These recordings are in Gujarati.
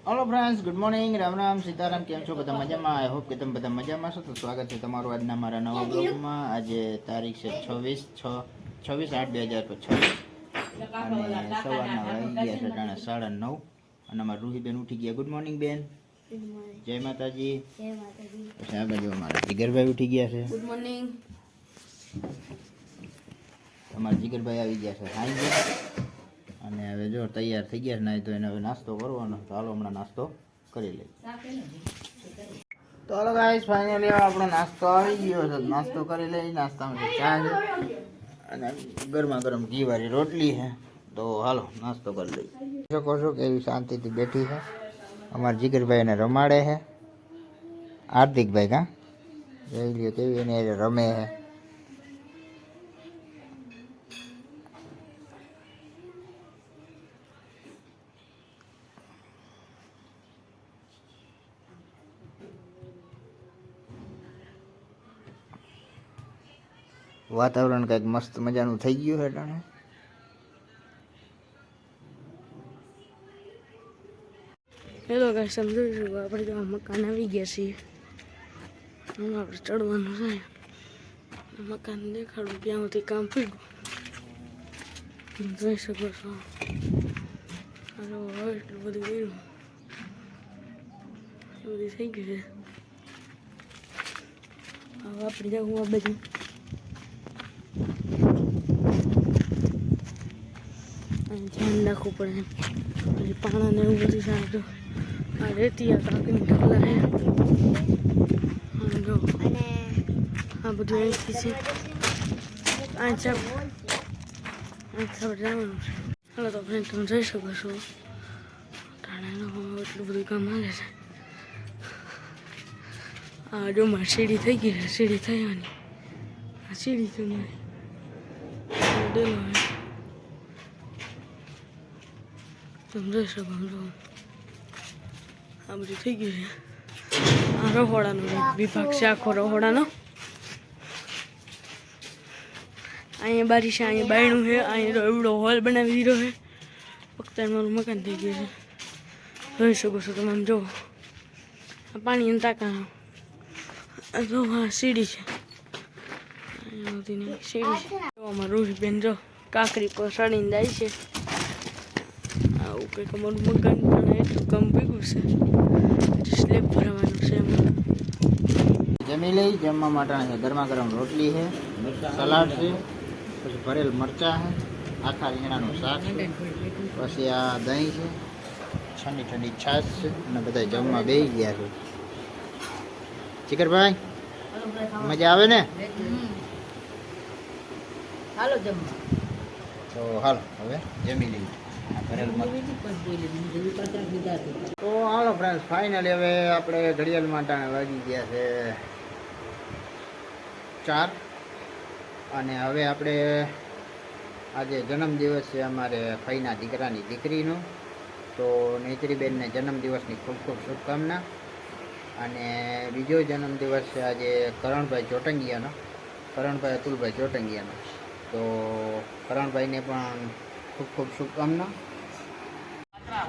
Hello friends, good morning, Ram Ram, Sitaram. केम छो बधा मजामां? आई होप के तमे बधा मजामां छो। तो स्वागत है तमारुं आजना मारा नवा ब्लॉगमां। आज तारीख है 26/8/2026 અને સવારના વાગી ગયા છે ટાણા 9:30 અને અમારા રૂહીબેન ઉઠી ગયા। ગુડ મોર્નિંગ બેન, જય માતાજી। પછી આ બાજુ અમારા જીગરભાઈ ઉઠી ગયા છે। Good morning. અમારા જીગરભાઈ આવી ગયા છે સાંજે અને હવે જો તૈયાર થઈ ગયા છે નાઈ ધોઈને હવે નાસ્તો કરવાનો। તો હાલો હમણાં નાસ્તો કરી લઈએ। તો હાલો ગાઈસ, ફાઇનલી આપણો નાસ્તો આવી ગયો છે। નાસ્તો કરી લઈએ। નાસ્તામાં ચા છે અને ગરમા ગરમ ઘી વાળી રોટલી છે। તો હાલો નાસ્તો કરી લઈએ। શકો છો કેવી શાંતિથી બેઠી છે અમારા જીગરભાઈને રમાડે છે હાર્દિકભાઈ। કા જોઈ લ્યો કેવી એને રમે છે। વાતાવરણ કંઈક મસ્ત મજાનું થઈ ગયું છે ટાણે। હેલો ગાઈસ, તમે જોઈ શકો આપણે જો મકાન આવી ગયા છીએ। હવે આપણે ચડવાનું છે। મકાન દેખાડું ત્યાં સુધી કામ પૂરું જોઈ શકો છો। હવે એટલું બધું કર્યું, બધું થઈ ગયું છે। હવે આપણે જવું આ બધું ધ્યાન રાખવું પડે। પછી પાણાને એવું બધું સારું। આ રેતી આ કાકીને ઢગલા છે જો, આ બધું અહીંથી છે। આ જવાનું છે। હાલો તો ફ્રેન્ડ તમે જોઈ શકો છો ટાણાનું એટલું બધું કામ હાલે છે। આ જો મારી સીડી થઈ ગઈ છે, સીડી થવાની। આ સીડી તો નહીં ડેલો છે, તમે જોઈ શકો જો આ બધું થઈ ગયું છે। આ રહોડાનો વિભાગ છે, આખો રહોડાનો। અહીંયા બારી છે, અહીંયા બાયણું છે, અહીંયા એવડો હોલ બનાવી દીધો છે। ફક્ત મારું મકાન થઈ ગયું છે, જોઈ શકો છો તમે। આમ જુઓ આ પાણીની ટાંકા, જો હા સીડી છે, અહીંયા સુધી સીડી છે। અમારું રૂહીબેન જો કાકરી પર ચડીને જાય છે। આવું કંઈક અમારું મકાન પણ એટલું કામ ભેગું છે, સ્લેબ ભરવાનું છે એમાં। જમી લઈ। જમવા માટે ગરમા ગરમ રોટલી છે, સલાડ છે, પછી ભરેલ મરચાં છે, આખા રીંગણાનું શાક છે, પછી આ દહીં છે, ઠંડી ઠંડી છાશ છે અને બધા જમવા બેસી ગયા છે। જીગરભાઈ મજા આવે ને? હાલો જમવા। તો હાલો હવે જમી લઈએ। તો હાલો ફ્રેન્ડ્સ, ફાઇનલી હવે આપણે ઘડિયાળમાં ટાણે વાગી ગયા છે 4 અને હવે આપણે આજે જન્મદિવસ છે અમારે ફઈના દીકરાની દીકરીનો। તો નેત્રીબેનને જન્મદિવસની ખૂબ ખૂબ શુભકામના। અને બીજો જન્મદિવસ છે આજે કરણભાઈ ચોટંગિયાનો, કરણભાઈ અતુલભાઈ ચોટંગિયાનો। તો કરણભાઈને પણ ખૂબ ખૂબ શુભકામના।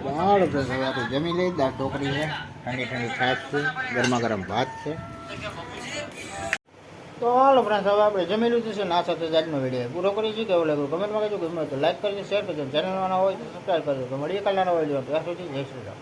હાલો ફ્રેન્ડ્સ, હવે આપણે જમી લઈએ। દાળ ઢોકળી છે, ઠંડી ઠંડી છાશ છે, ગરમા ગરમ ભાત છે। તો હાલો ફ્રેન્ડ્સ, હવે આપણે જમી લીધું છે ને આ સાથે આજનો વિડીયો પૂરો કરીએ છીએ। કેવું લાગ્યું કમેન્ટમાં કહેજો, ગમે તો લાઈક કરજો, શેર કરજો, ચેનલમાં ના હોય તો સબસ્ક્રાઈબ કરજો। તો મળીએ કાલના નવા વિડીયો, ત્યાં સુધી જય શ્રી રામ।